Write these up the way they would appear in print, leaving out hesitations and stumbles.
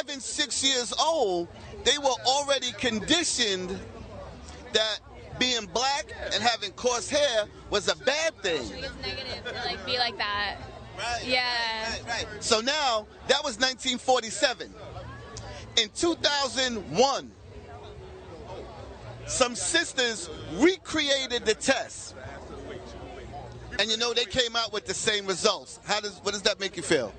5 and 6 years old, they were already conditioned that being black and having coarse hair was a bad thing. It's negative to like be like that. Right. Yeah. Right. So now, that was 1947. In 2001, some sisters recreated the test. And you know, they came out with the same results. What does that make you feel?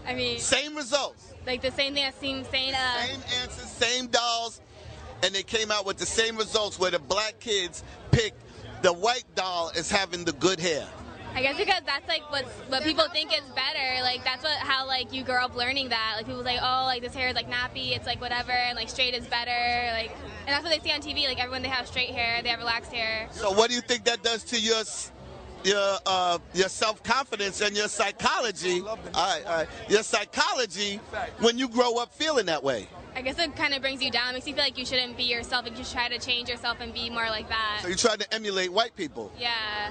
I mean, same results. Like the same thing that seems same. Same answers, same dolls. And they came out with the same results where the black kids picked the white doll as having the good hair. I guess because that's like what people think is better. Like that's how like you grow up learning that. Like people say, oh, like this hair is like nappy, it's like whatever, and like straight is better. Like, and that's what they see on TV. Like everyone, they have straight hair, they have relaxed hair. So what do you think that does to your self-confidence and your psychology? All right. Your psychology when you grow up feeling that way. I guess it kind of brings you down. It makes you feel like you shouldn't be yourself and just try to change yourself and be more like that. So you try to emulate white people. Yeah.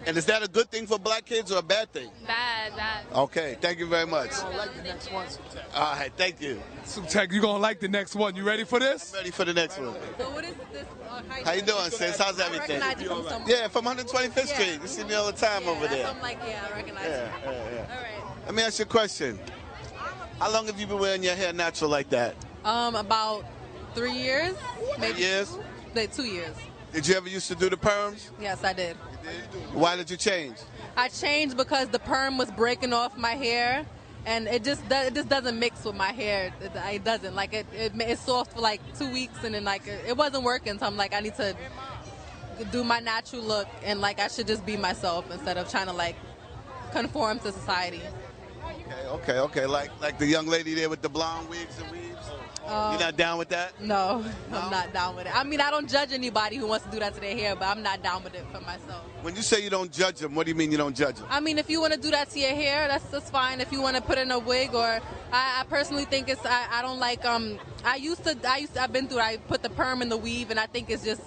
And is that a good thing for black kids or a bad thing? Bad. Okay, thank you very much. I like the next one. All right, thank you. Subtech, you're going to like the next one. You ready for this? I'm ready for the next one. So what is this? How you doing, sis? How's everything? I recognize you from somewhere. Yeah, from 125th Street. You see me all the time over there. I'm like, yeah, I recognize you. Yeah. All right. Let me ask you a question. How long have you been wearing your hair natural like that? About 3 years. Maybe 3 years? Like 2 years. Did you ever used to do the perms? Yes, I did. Why did you change? I changed because the perm was breaking off my hair, and it just doesn't mix with my hair. It doesn't. Like it's soft for like 2 weeks, and then like it wasn't working. So I'm like, I need to do my natural look, and like I should just be myself instead of trying to like conform to society. Okay. Like the young lady there with the blonde wigs and weaves. You're not down with that? No, I'm not down with it. I mean, I don't judge anybody who wants to do that to their hair, but I'm not down with it for myself. When you say you don't judge them, what do you mean you don't judge them? I mean, if you want to do that to your hair, that's fine. If you want to put in a wig, or I personally think it's I don't like I've been through. I put the perm in the weave, and I think it's just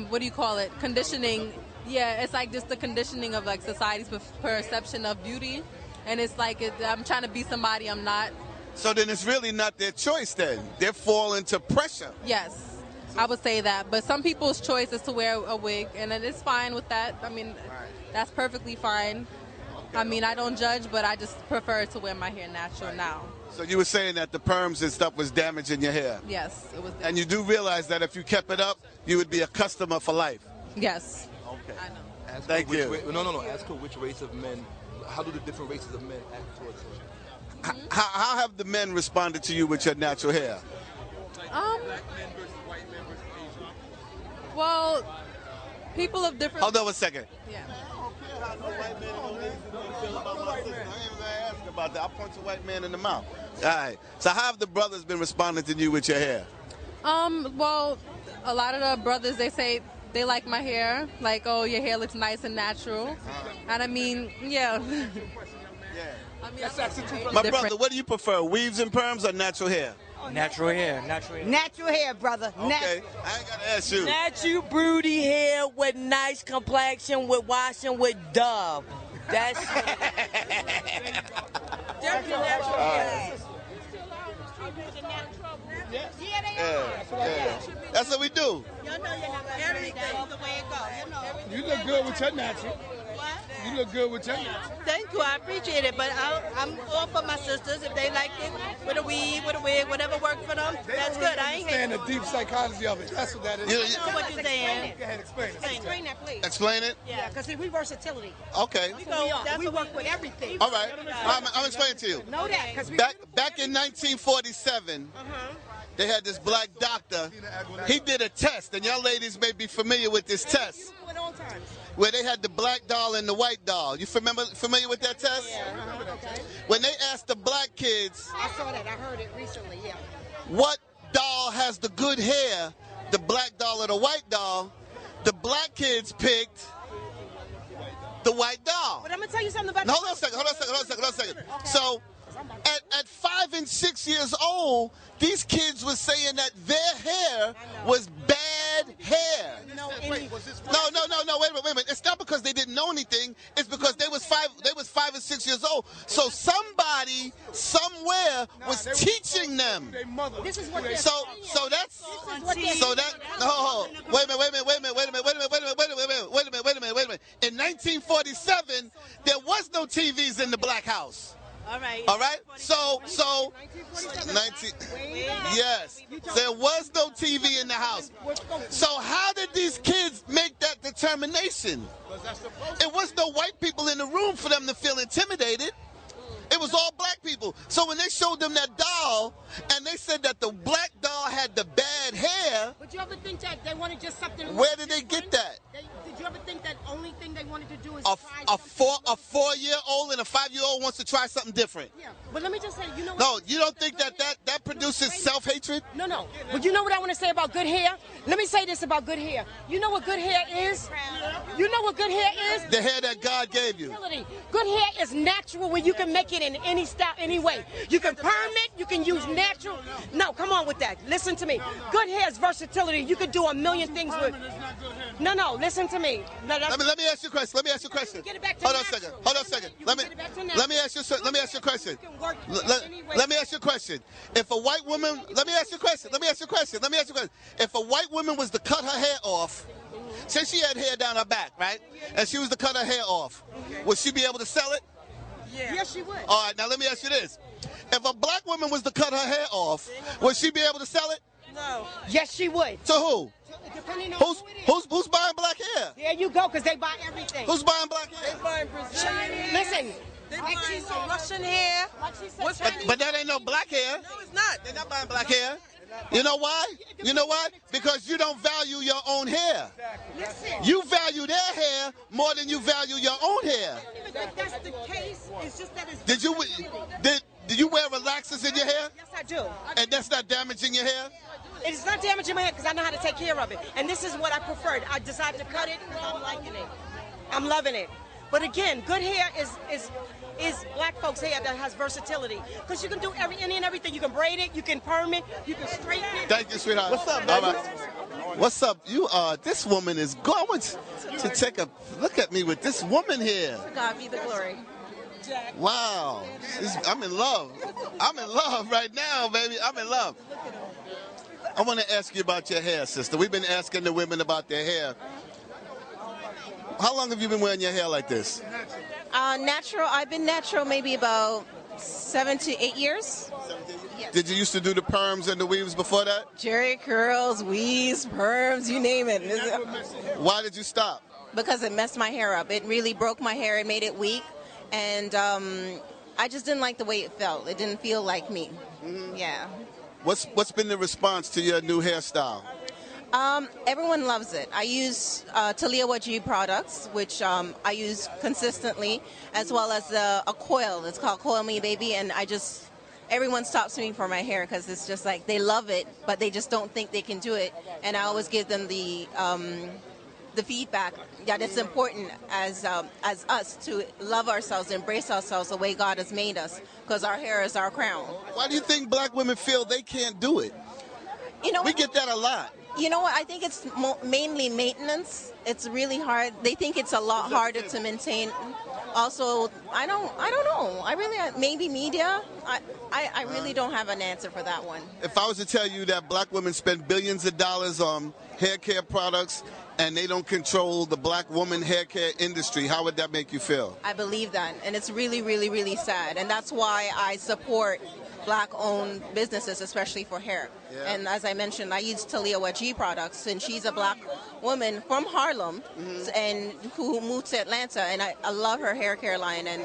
what do you call it? Conditioning. Yeah, it's like just the conditioning of like society's perception of beauty, and it's like I'm trying to be somebody I'm not. So then it's really not their choice then. They're falling to pressure. Yes, I would say that. But some people's choice is to wear a wig, and it is fine with that. I mean, that's perfectly fine. I mean, I don't judge, but I just prefer to wear my hair natural now. So you were saying that the perms and stuff was damaging your hair? Yes, it was. And you do realize that if you kept it up, you would be a customer for life? Yes. Okay. I know. Thank you. No. Ask her which race of men, how do the different races of men act towards her? How have the men responded to you with your natural hair? Well, people of different. Hold on a second. Yeah. About that. I'll punch a white man in the mouth. All right. So how have the brothers been responding to you with your hair? Well, a lot of the brothers, they say they like my hair. Like, oh, your hair looks nice and natural. And I mean, yeah. I mean, My brother, what do you prefer, weaves and perms or natural hair? Natural hair. Natural hair, brother. Okay, I ain't gotta ask you. Natural broody hair with nice complexion, with washing with Dove. That's Natural hair. Yeah. That's what we do. Everything's the way it goes. You look good with your natural. You look good with your natural. Thank you, I appreciate it, but I'm all for my sisters. If they like it, with a weave, with a wig, whatever works for them, that's good. I ain't understand hating. the deep psychology of it. That's what that is. I know what you're saying. Go ahead, explain it. Explain that, please. Explain it? Yeah, because we versatility. Okay. We work with everything. All right. I'm explaining to you. Know that, because we Back in 1947, they had this black doctor. He did a test, and y'all ladies may be familiar with this test, where they had the black doll and the white doll. You familiar with that test? Yeah. Okay. When they asked the black kids, I saw that. I heard it recently. Yeah. what doll has the good hair, the black doll or the white doll, the black kids picked the white doll. But I'm gonna tell you something about. Hold on a second. So, at 5 and 6 years old, these kids were saying that their hair was bad hair. No, Wait a minute. It's not because they didn't know anything. It's because they was 5 and 6 years old. So somebody, somewhere, hair was teaching them. This is what they're So that no, wait a minute. In 1947, there was no TVs in the black house. All right. All right. So 19. Yes, there was no TV in the house. So how did these kids make that determination? It was no white people in the room for them to feel intimidated. It was all black people. So when they showed them that doll, and they said that the black doll had the bad hair. But you ever think that they wanted just something? Where did they get that? Did you ever think that only thing they wanted to do is A try 4-year-old and a 5-year-old wants to try something different. Yeah, but let me just say, you know. No, you don't think that produces self-hatred? No. But you know what I want to say about good hair? Let me say this about good hair. You know what good hair is? You know what good hair is? The hair that God gave you. Good hair is natural where you can make it in any style, any way. You can perm it, you can use natural. No, come on with that. Listen to me. Good hair is versatility. You can do a million things with. No, listen to me. No, let me ask you a question. Hold on a second. Let me ask you a question. Let me ask you a question. If a white woman, If a white woman was to cut her hair off, say she had hair down her back, right? And she was to cut her hair off, would she be able to sell it? Yeah. Yes, she would. All right, now let me ask you this. If a black woman was to cut her hair off, would she be able to sell it? No. Yes, she would. To who? Depending on who's buying black hair? There you go, because they buy everything. Who's buying black hair? They buying Brazilian. Listen. They buying Russian hair. But that ain't no black hair. No, it's not. They're not buying black hair. You know why? Because you don't value your own hair. Listen. You value their hair more than you value your own hair. I don't even think that's the case. It's just that it's. Did you wear relaxers in your hair? Yes, I do. And that's not damaging your hair? It's not damaging my hair because I know how to take care of it. And this is what I preferred. I decided to cut it because I'm liking it. I'm loving it. But again, good hair is black folks' hair that has versatility. Because you can do any and everything. You can braid it, you can perm it, you can straighten it. Thank you, sweetheart. What's up, baby? What's up? This woman is going to take a look at me with this woman here. God be the glory. Wow. I'm in love. I'm in love right now, baby. I'm in love. I want to ask you about your hair, sister. We've been asking the women about their hair. How long have you been wearing your hair like this? Natural. I've been natural maybe about 7 to 8 years. Yes. Did you used to do the perms and the weaves before that? Jerry curls, weaves, perms, you name it. Why did you stop? Because it messed my hair up. It really broke my hair. It made it weak. And I just didn't like the way it felt. It didn't feel like me. Mm-hmm. Yeah. What's been the response to your new hairstyle? Everyone loves it. I use Talia Wajid products, which I use consistently, as well as a coil. It's called Coil Me Baby, and everyone stops me for my hair because it's just like they love it, but they just don't think they can do it. And I always give them the feedback that it's important as us to love ourselves, embrace ourselves the way God has made us, because our hair is our crown. Why do you think black women feel they can't do it? We get that a lot. You know what? I think it's mainly maintenance. It's really hard. They think it's a lot harder to maintain. Also, I don't know. Maybe media. I really don't have an answer for that one. If I was to tell you that black women spend billions of dollars on hair care products and they don't control the black woman hair care industry, how would that make you feel? I believe that, and it's really, really, really sad. And that's why I support black-owned businesses, especially for hair. Yeah. And as I mentioned, I use Talia Wajid products, and she's a black woman from Harlem, and who moved to Atlanta, and I love her hair care line, and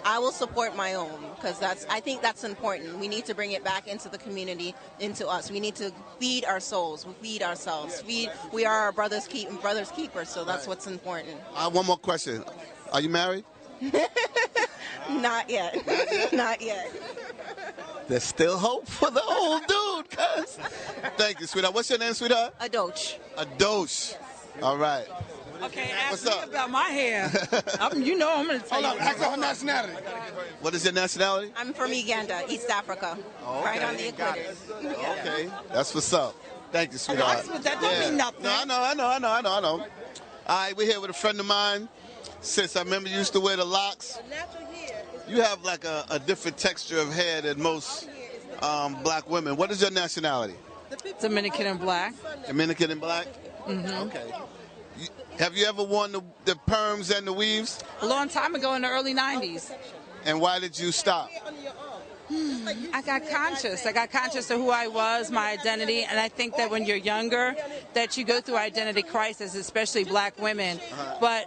I will support my own, because I think that's important. We need to bring it back into the community, into us. We need to feed our souls, feed ourselves. We are our brother's keepers, so that's what's important. One more question. Are you married? Not yet. Not yet. There's still hope for the old dude, cuz. Thank you, sweetheart. What's your name, sweetheart? Adosh. Adosh. Yes. All right. Okay, ask me about my hair. I'm going to tell you. Hold on, ask her nationality. What is your nationality? I'm from Uganda, East Africa. Oh, okay. Right on the equator. Okay, that's what's up. Thank you, sweetheart. That don't mean nothing. No, I know. All right, we're here with a friend of mine. Sis, I remember you used to wear the locks. The natural hair is You have like a different texture of hair than most black women. What is your nationality? Dominican and black. Dominican and black? Mm-hmm. Okay. Have you ever worn the perms and the weaves? A long time ago in the early 90s. And why did you stop? I got conscious. I got conscious of who I was, my identity, and I think that when you're younger, that you go through identity crisis, especially black women. But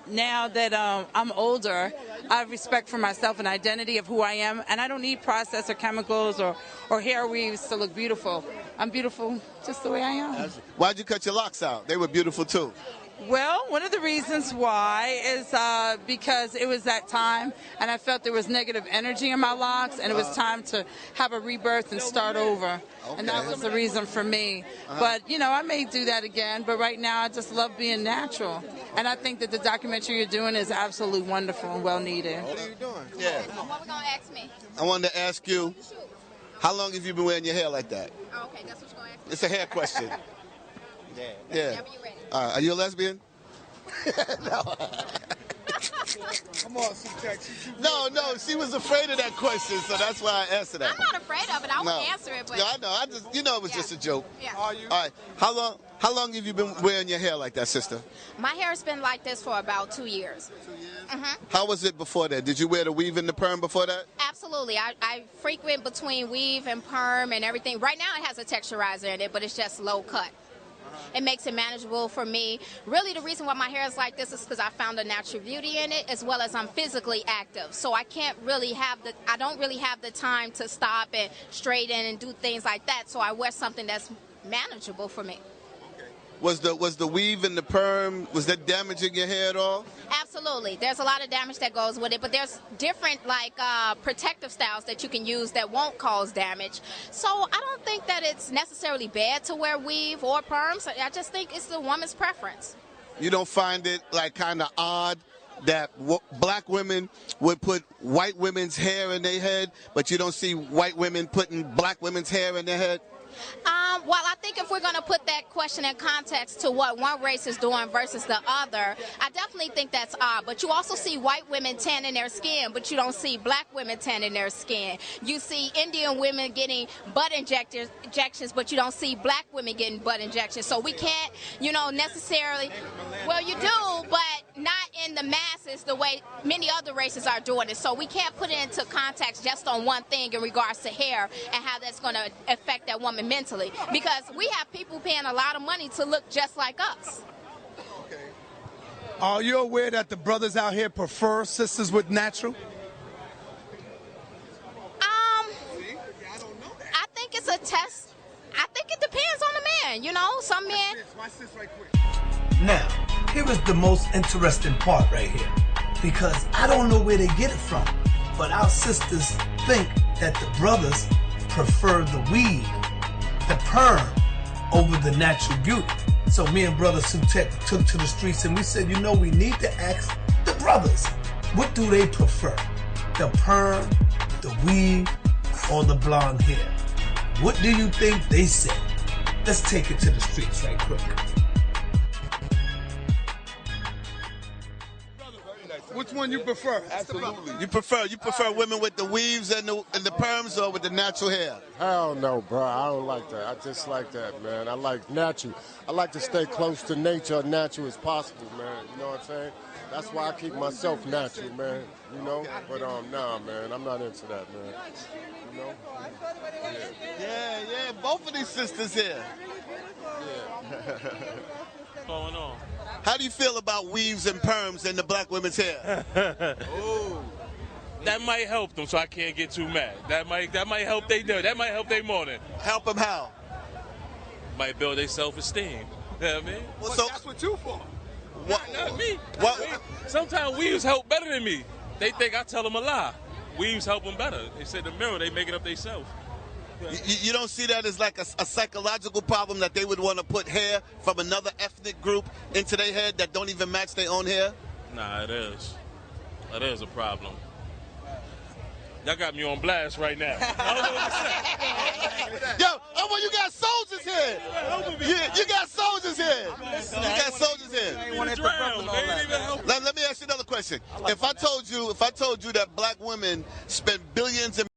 now that I'm older, I have respect for myself and identity of who I am, and I don't need processed or chemicals or hair weaves to look beautiful. I'm beautiful just the way I am. Why'd you cut your locks out? They were beautiful too. Well, one of the reasons why is because it was that time, and I felt there was negative energy in my locks, and it was time to have a rebirth and start over. Okay. And that was the reason for me. But, you know, I may do that again, but right now I just love being natural. And I think that the documentary you're doing is absolutely wonderful and well needed. What are you doing? Yeah. What we going to ask me? I wanted to ask you, how long have you been wearing your hair like that? Oh, okay, that's what you're going to ask me. It's a hair question. Yeah. Whenever you're ready. Are you a lesbian? No. Come on, Sistas. No, she was afraid of that question, so that's why I answered that. I'm not afraid of it. I won't answer it, but... Yeah, I know. It was just a joke. Yeah. All right. How long have you been wearing your hair like that, sister? My hair has been like this for about 2 years. 2 years? Mm-hmm. How was it before that? Did you wear the weave and the perm before that? Absolutely. I frequent between weave and perm and everything. Right now it has a texturizer in it, but it's just low cut. It makes it manageable for me. Really, the reason why my hair is like this is because I found a natural beauty in it, as well as I'm physically active. So I don't really have the time to stop and straighten and do things like that. So I wear something that's manageable for me. Was the weave and the perm, was that damaging your hair at all? Absolutely. There's a lot of damage that goes with it, but there's different protective styles that you can use that won't cause damage. So I don't think that it's necessarily bad to wear weave or perms. I just think it's the woman's preference. You don't find it like kind of odd that black women would put white women's hair in their head, but you don't see white women putting black women's hair in their head? Well, I think if we're going to put that question in context to what one race is doing versus the other, I definitely think that's odd. But you also see white women tanning their skin, but you don't see black women tanning their skin. You see Indian women getting butt injections, but you don't see black women getting butt injections. So we can't, necessarily, well, you do, but not in the masses the way many other races are doing it. So we can't put it into context just on one thing in regards to hair and how that's going to affect that woman mentally, because we have people paying a lot of money to look just like us. Okay. Are you aware that the brothers out here prefer sisters with natural? I think it's a test. I think it depends on the man, some men. Watch this right quick. Now, here is the most interesting part right here, because I don't know where they get it from, but our sisters think that the brothers prefer the weave, the perm, over the natural beauty. So me and Brother Sutek took to the streets and we said, we need to ask the brothers, what do they prefer? The perm, the weave, or the blonde hair? What do you think they said? Let's take it to the streets right quick. Which one you prefer? Absolutely. You prefer women with the weaves and the perms or with the natural hair? Hell no, bro. I don't like that. I just like that, man. I like natural. I like to stay close to nature, natural as possible, man. You know what I'm saying? That's why I keep myself natural, man. But nah, man. I'm not into that, man. Yeah. Both of these sisters here. What's going on? How do you feel about weaves and perms in the black women's hair? Oh, that might help them, so I can't get too mad. That might help they do. That might help their morning. Help them how? Might build their self-esteem. You know what I mean? Well, so that's what you for. Not me. Sometimes weaves help better than me. They think I tell them a lie. Weaves help them better. They say the mirror, they make it up themselves. You don't see that as like a psychological problem that they would want to put hair from another ethnic group into their head that don't even match their own hair? Nah, it is. It is a problem. Y'all got me on blast right now. Yo, well, you got soldiers here. You got soldiers here. You got soldiers here. Let me ask you another question. If I told you that black women spend billions and